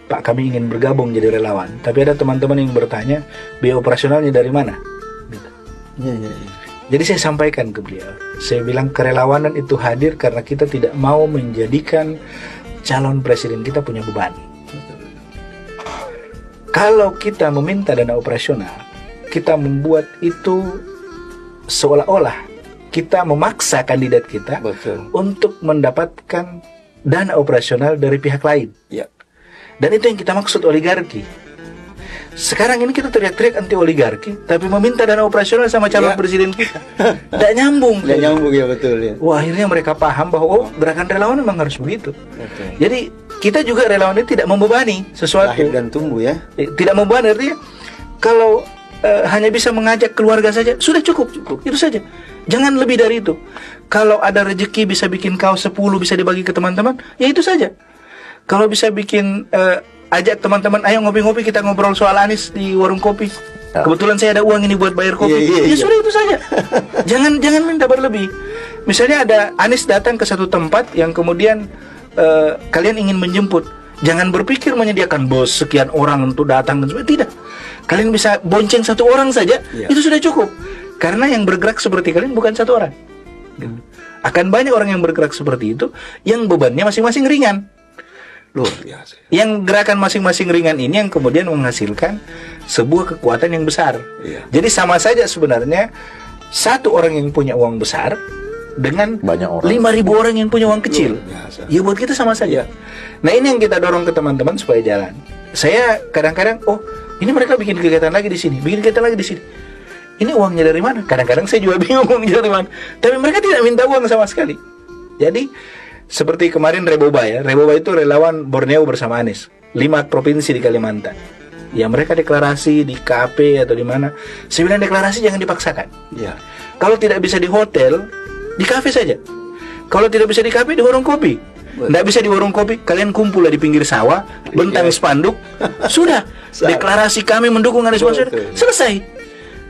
Pak, kami ingin bergabung jadi relawan. Tapi ada teman-teman yang bertanya, biaya operasionalnya dari mana? Gitu. Jadi saya sampaikan ke beliau, saya bilang kerelawanan itu hadir karena kita tidak mau menjadikan calon presiden kita punya beban. Kalau kita meminta dana operasional, kita membuat itu seolah-olah kita memaksa kandidat kita untuk mendapatkan dana operasional dari pihak lain. Ya. Dan itu yang kita maksud oligarki. Sekarang ini kita teriak-teriak anti oligarki, tapi meminta dana operasional sama calon presiden kita. Tidak nyambung. Tidak nyambung, ya betul ya. Wah, akhirnya mereka paham bahwa gerakan relawan memang harus begitu. Betul. Jadi kita juga relawan ini tidak membebani sesuatu. Lahir dan tumbuh ya. Tidak membebani, artinya kalau hanya bisa mengajak keluarga saja, sudah cukup, itu saja. Jangan lebih dari itu. Kalau ada rezeki bisa bikin kaos 10 bisa dibagi ke teman-teman, ya itu saja. Kalau bisa bikin ajak teman-teman, ayo ngopi-ngopi, kita ngobrol soal Anies di warung kopi. Kebetulan saya ada uang ini buat bayar kopi. Ya sudah, itu saja. Jangan minta berlebih. Misalnya ada Anies datang ke satu tempat yang kemudian kalian ingin menjemput. Jangan berpikir menyediakan bos sekian orang untuk datang dan sebagainya. Tidak. Kalian bisa bonceng satu orang saja, itu sudah cukup. Karena yang bergerak seperti kalian bukan satu orang. Akan banyak orang yang bergerak seperti itu yang bebannya masing-masing ringan. Luar biasa. Yang gerakan masing-masing ringan ini yang kemudian menghasilkan sebuah kekuatan yang besar. Jadi sama saja sebenarnya satu orang yang punya uang besar dengan banyak orang, 5.000 orang yang punya uang kecil. Ya buat kita sama saja. Nah ini yang kita dorong ke teman-teman supaya jalan. Saya kadang-kadang, oh ini mereka bikin kegiatan lagi di sini, bikin kegiatan lagi di sini. Ini uangnya dari mana? Kadang-kadang saya juga bingung uangnya dari mana. Tapi mereka tidak minta uang sama sekali. Jadi seperti kemarin Reboba ya. Reboba itu relawan Borneo bersama Anies. 5 provinsi di Kalimantan. Ya mereka deklarasi di KP atau di mana. Saya bilang deklarasi jangan dipaksakan. Kalau tidak bisa di hotel, di kafe saja. Kalau tidak bisa di kafe, di warung kopi. Tidak bisa di warung kopi, kalian kumpul di pinggir sawah, bentang spanduk. Sudah, deklarasi kami mendukung Anies Baswedan. Selesai.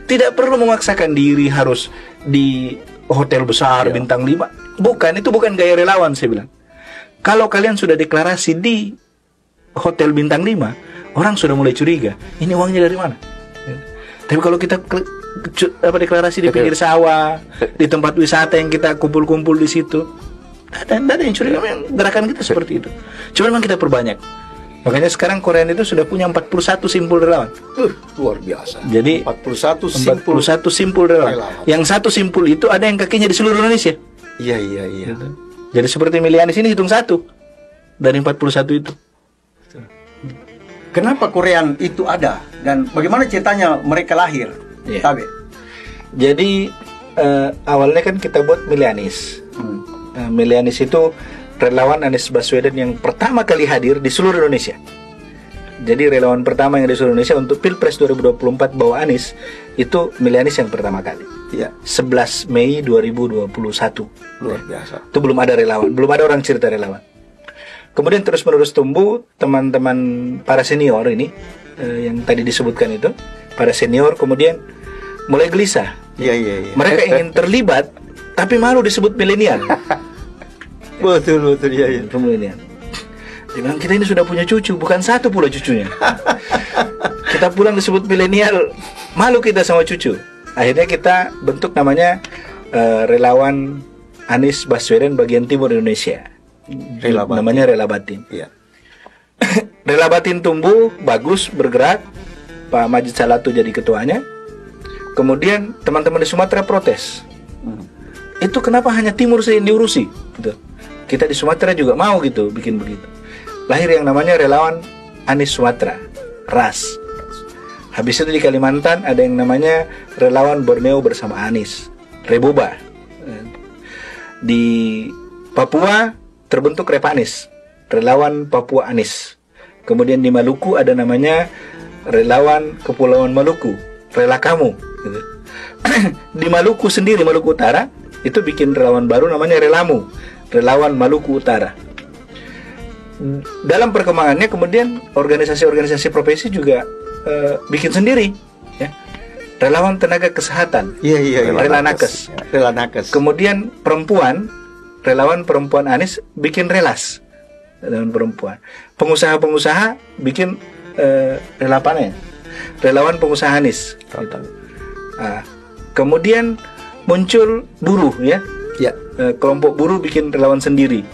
Tidak perlu memaksakan diri harus di hotel besar bintang 5. Bukan, itu bukan gaya relawan, saya bilang. Kalau kalian sudah deklarasi di hotel bintang 5, orang sudah mulai curiga, ini uangnya dari mana? Tapi kalau kita deklarasi di pinggir sawah, di tempat wisata yang kita kumpul-kumpul di situ, tidak ada yang curiga. Gerakan kita seperti itu. Cuma memang kita perbanyak. Makanya sekarang Korea itu sudah punya 41 simpul relawan. Luar biasa. Jadi 41 simpul relawan. Yang satu simpul itu ada yang kakinya di seluruh Indonesia. Iya. Gitu. Jadi seperti milih Anies ini hitung 1 dari 41 itu. Kenapa Korean itu ada dan bagaimana ceritanya mereka lahir? Tabe. Jadi awalnya kan kita buat milih Anies. Milih Anies itu relawan Anies Baswedan yang pertama kali hadir di seluruh Indonesia. Jadi relawan pertama yang di seluruh Indonesia untuk Pilpres 2024 bawa Anies itu milih Anies yang pertama kali. 11 Mei 2021. Luar biasa. Itu belum ada relawan, belum ada orang cerita relawan. Kemudian terus menerus tumbuh teman-teman para senior ini yang tadi disebutkan itu, para senior kemudian mulai gelisah. Mereka ingin terlibat tapi malu disebut milenial. Betul ya. Milenial. Dia bilang kita ini sudah punya cucu, bukan satu pula cucunya. Kita pulang disebut milenial, malu kita sama cucu. Akhirnya kita bentuk namanya relawan Anies Baswedan bagian timur Indonesia. Namanya Rela Batin. Rela Batin tumbuh, bagus, bergerak. Pak Majid Salatu jadi ketuanya. Kemudian teman-teman di Sumatera protes. Itu kenapa hanya timur saja yang diurusi? Gitu. Kita di Sumatera juga mau gitu, bikin begitu. Lahir yang namanya relawan Anies Sumatera, RAS. Habis itu di Kalimantan ada yang namanya relawan Borneo bersama Anies, Reboba. Di Papua terbentuk Repanis, relawan Papua Anies. Kemudian di Maluku ada namanya relawan Kepulauan Maluku, Rela Kamu. Gitu. Di Maluku sendiri, Maluku Utara, itu bikin relawan baru namanya Relamu, relawan Maluku Utara. Dalam perkembangannya kemudian organisasi-organisasi profesi juga bikin sendiri, ya. Relawan tenaga kesehatan, Rela Nakes. Rela Nakes. Kemudian perempuan, relawan perempuan Anies bikin Relas, Relawan perempuan. Pengusaha-pengusaha bikin relawan pengusaha Anies. Gitu. Nah, kemudian muncul buruh ya. Ya. Kelompok buruh bikin relawan sendiri.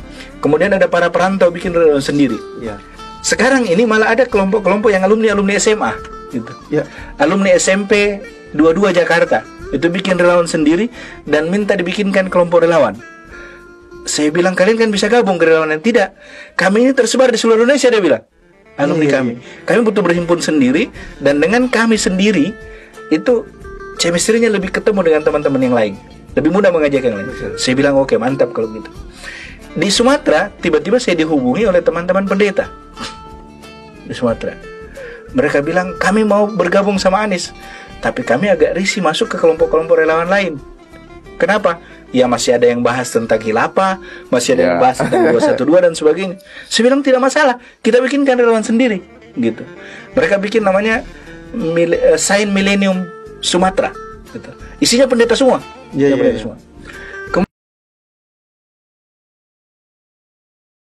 Kemudian ada para perantau bikin relawan sendiri. Ya. Sekarang ini malah ada kelompok-kelompok yang alumni SMA gitu. Ya. Alumni SMP 22 Jakarta itu bikin relawan sendiri dan minta dibikinkan kelompok relawan. Saya bilang kalian kan bisa gabung ke relawan. Tidak, kami ini tersebar di seluruh Indonesia, dia bilang. Alumni kami butuh berhimpun sendiri, dan dengan kami sendiri itu chemistry-nya lebih ketemu dengan teman-teman yang lain, lebih mudah mengajak yang lain. Saya bilang oke, mantap kalau gitu. Di Sumatera tiba-tiba saya dihubungi oleh teman-teman pendeta di Sumatera. Mereka bilang kami mau bergabung sama Anies, tapi kami agak risih masuk ke kelompok-kelompok relawan lain. Kenapa? Ya masih ada yang bahas tentang khilafah, masih ada yang bahas tentang 212 dan sebagainya. Saya bilang tidak masalah, kita bikinkan relawan sendiri gitu. Mereka bikin namanya Sign Millennium Sumatera gitu. Isinya pendeta semua. Iya. Pendeta semua.